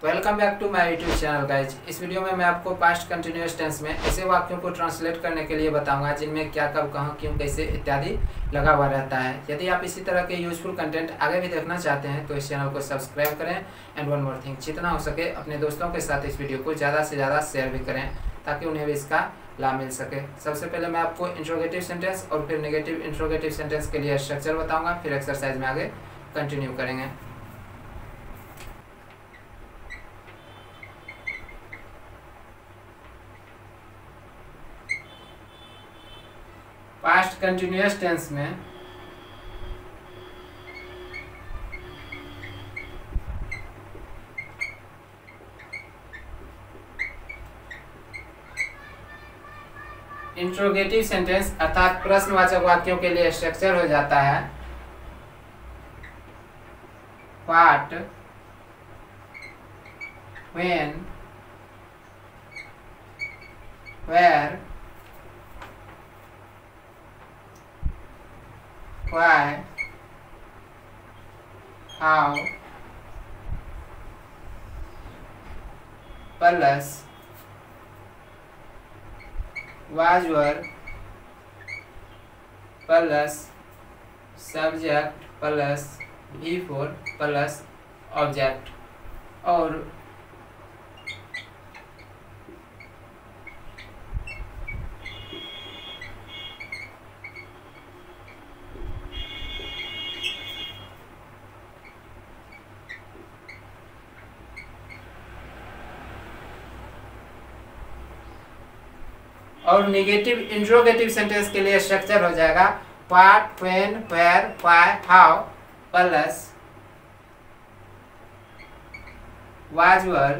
Welcome back to my YouTube channel guys. इस video में मैं आपको पास्ट कंटिन्यूअस टेंस में ऐसे वाक्यों को ट्रांसलेट करने के लिए बताऊंगा जिनमें क्या, कब, कहाँ, क्यों, कैसे इत्यादि लगा हुआ रहता है। यदि आप इसी तरह के यूजफुल कंटेंट आगे भी देखना चाहते हैं तो इस चैनल को सब्सक्राइब करें। एंड वन मोर थिंग, जितना हो सके अपने दोस्तों के साथ इस वीडियो को ज़्यादा से ज़्यादा शेयर भी करें ताकि उन्हें भी इसका लाभ मिल सके। सबसे पहले मैं आपको इंट्रोगेटिव सेंटेंस और फिर नेगेटिव इंट्रोगेटिव सेंटेंस के लिए स्ट्रक्चर बताऊँगा, फिर एक्सरसाइज में आगे कंटिन्यू करेंगे। पास्ट कंटिन्यूअस टेंस में इंट्रोगेटिव सेंटेंस अर्थात प्रश्नवाचक वाक्यों के लिए स्ट्रक्चर हो जाता है what, when, where, why, how, plus was, were, plus subject plus before plus object। और नेगेटिव इंट्रोगेटिव सेंटेंस के लिए स्ट्रक्चर हो जाएगा what, when, where, why, how plus was, were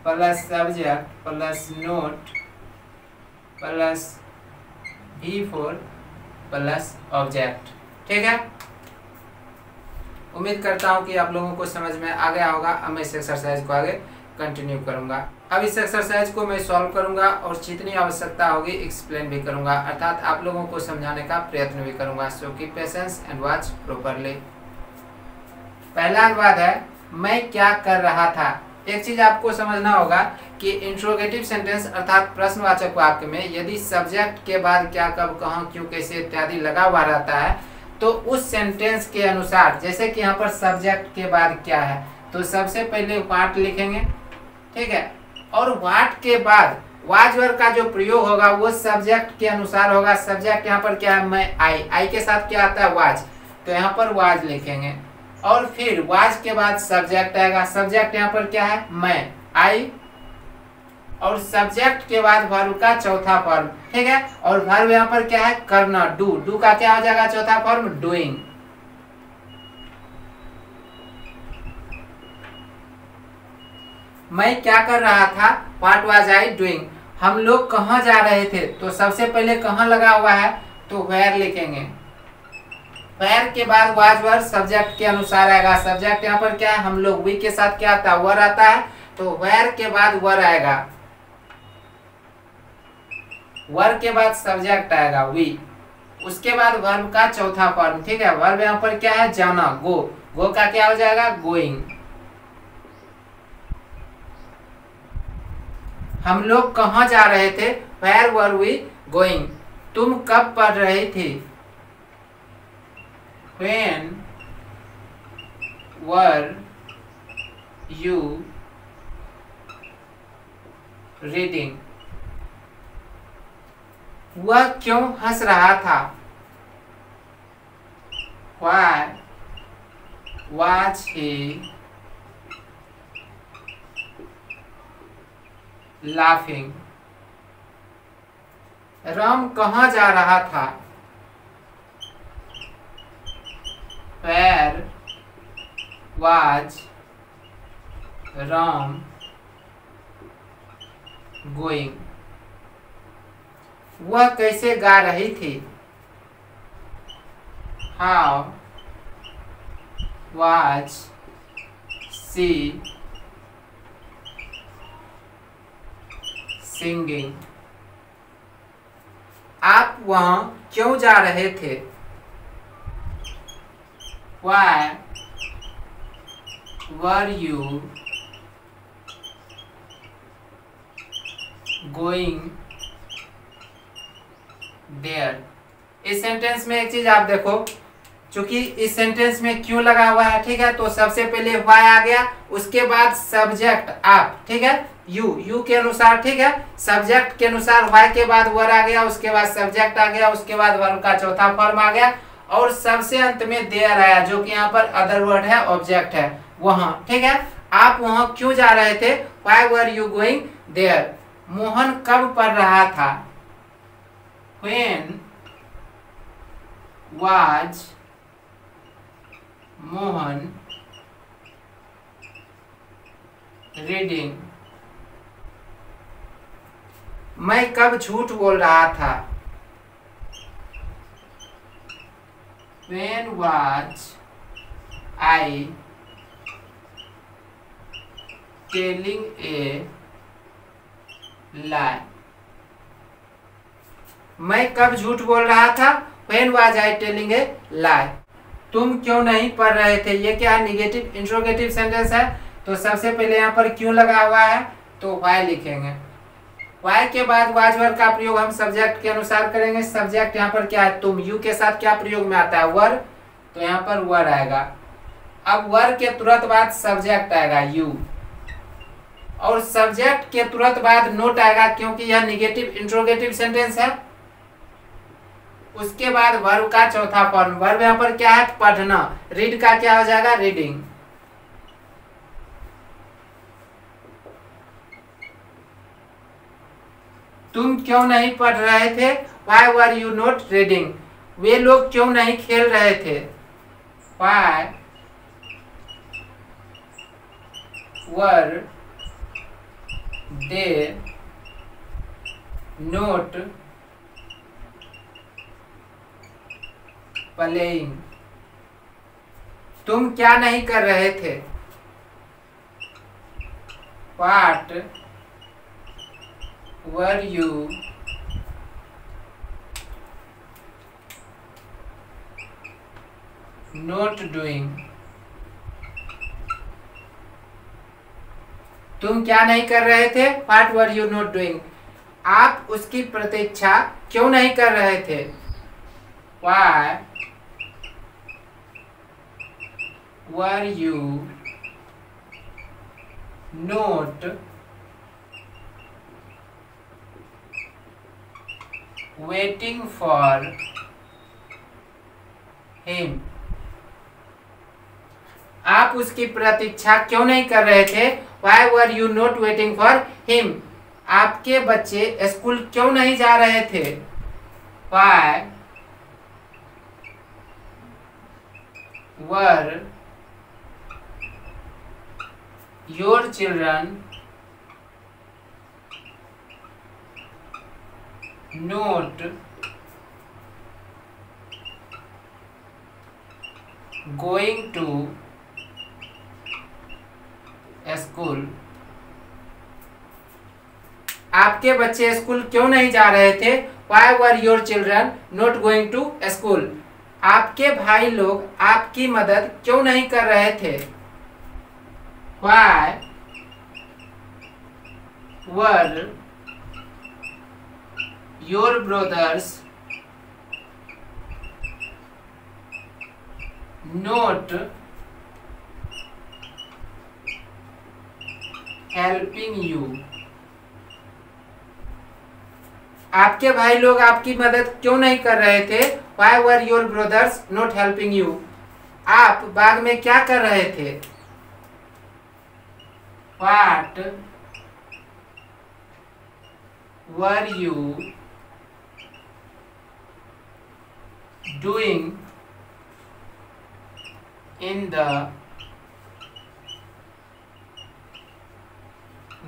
plus subject plus not plus before plus object. ठीक है, उम्मीद करता हूं कि आप लोगों को समझ में आ गया होगा। अब मैं इस एक्सरसाइज को आगे कंटिन्यू करूंगा। अब इस एक्सरसाइज को मैं सॉल्व करूंगा और जितनी आवश्यकता होगी एक्सप्लेन भी करूंगा, अर्थात आप लोगों को समझाने का प्रयत्न भी करूंगा। So keep patience and watch properly. पहला अनुवाद है मैं क्या कर रहा था। एक चीज आपको समझना होगा कि इंट्रोगेटिव सेंटेंस अर्थात प्रश्नवाचक वाक्य में यदि सब्जेक्ट के बाद क्या, कब, कहाँ, क्यों, कैसे इत्यादि लगा हुआ रहता है तो उस सेंटेंस के अनुसार, जैसे कि यहाँ पर सब्जेक्ट के बाद क्या है तो सबसे पहले व्हाट लिखेंगे, ठीक है, और व्हाट के बाद वाज, वर का जो प्रयोग होगा वो सब्जेक्ट के अनुसार होगा। सब्जेक्ट यहाँ पर क्या है, मैं, आई के साथ क्या आता है, वाज, तो यहाँ पर वाज लिखेंगे। और फिर वाज के बाद सब्जेक्ट आएगा। सब्जेक्ट यहाँ पर क्या है, मैं, आई, और सब्जेक्ट के बाद वर्ब का चौथा फॉर्म, ठीक है, और वर्ब यहाँ पर क्या है, करना, डू। डू का क्या हो जाएगा चौथा फॉर्म, डूइंग। मैं क्या कर रहा था, व्हाट वाज आई डूइंग। हम लोग कहाँ जा रहे थे तो सबसे पहले कहाँ लगा हुआ है तो वेयर लिखेंगे। वेयर के बाद वाज, वर सब्जेक्ट के अनुसार आएगा। सब्जेक्ट यहाँ पर क्या है, हम लोग, वी के साथ क्या आता है, वर आता है, तो वेयर के बाद वर आएगा। वर के बाद सब्जेक्ट आएगा वी, उसके बाद वर्ब का चौथा फॉर्म, ठीक है। वर्ब यहाँ पर क्या है, जाना, गो। गो का क्या हो जाएगा, गोइंग। हम लोग कहाँ जा रहे थे, वेयर वर वी गोइंग। तुम कब पढ़ रही थी, व्हेन वर यू रीडिंग। वह क्यों हंस रहा था, why was he laughing. Ram कहाँ जा रहा था, वेयर वाज राम गोइंग। वह कैसे गा रही थी, हाउ वाज सी सिंगिंग। आप वहां क्यों जा रहे थे, Why were you going there. इस सेंटेंस में एक चीज आप देखो, क्योंकि इस सेंटेंस में क्यों लगा हुआ है, ठीक है, तो सबसे पहले व्हाई आ गया, उसके बाद सब्जेक्ट आप, ठीक है, यू के अनुसार, ठीक है, सब्जेक्ट के अनुसार व्हाई के बाद वर आ गया, उसके बाद सब्जेक्ट आ गया, उसके बाद वर्ब का चौथा फॉर्म आ गया, और सबसे अंत में देयर आया, जो कि यहाँ पर अदर वर्ड है, ऑब्जेक्ट है वहां, ठीक है। आप वहां क्यों जा रहे थे, why were you going there. मोहन कब पढ़ रहा था, व्हेन वाज मोहन रीडिंग। मैं कब झूठ बोल रहा था, When was I telling a lie? मैं कब झूठ बोल रहा था, When was I telling a lie? तुम क्यों नहीं पढ़ रहे थे, ये क्या निगेटिव इंट्रोगेटिव सेंटेंस है, तो सबसे पहले यहाँ पर क्यों लगा हुआ है, तो वाई लिखेंगे। वाई के बाद वाज वर्ब का प्रयोग हम सब्जेक्ट के अनुसार करेंगे। सब्जेक्ट यहाँ पर क्या है, तुम, यू के साथ क्या प्रयोग में आता है, वर, तो यहाँ पर वर आएगा। अब वर के तुरंत बाद सब्जेक्ट आएगा यू, और सब्जेक्ट के तुरंत बाद नोट आएगा, क्योंकि यह निगेटिव इंट्रोगेटिव सेंटेंस है। उसके बाद वर्ब का चौथा फॉर्म, वर्ब यहाँ पर क्या है, पढ़ना, रीड का क्या हो जाएगा, रीडिंग। तुम क्यों नहीं पढ़ रहे थे, Why were you not reading? वे लोग क्यों नहीं खेल रहे थे, Why were they not playing? तुम क्या नहीं कर रहे थे, What were you not doing? तुम क्या नहीं कर रहे थे, What were you not doing? आप उसकी प्रतीक्षा क्यों नहीं कर रहे थे, Why were you not waiting for him? आप उसकी प्रतीक्षा क्यों नहीं कर रहे थे, Why were you not waiting for him? आपके बच्चे स्कूल क्यों नहीं जा रहे थे, Why were your children not going to school? आपके बच्चे स्कूल क्यों नहीं जा रहे थे, Why were your children not going to school? आपके भाई लोग आपकी मदद क्यों नहीं कर रहे थे, Why were your brothers not helping you? आपके भाई लोग आपकी मदद क्यों नहीं कर रहे थे, Why were your brothers not helping you? आप बाग में क्या कर रहे थे, What were you doing in the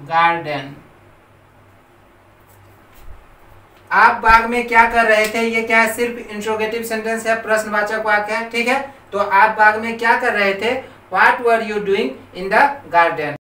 garden? आप बाग में क्या कर रहे थे, ये क्या है, सिर्फ इंट्रोगेटिव सेंटेंस है, प्रश्नवाचक वाक्य है, ठीक है। तो आप बाग में क्या कर रहे थे, What were you doing in the garden?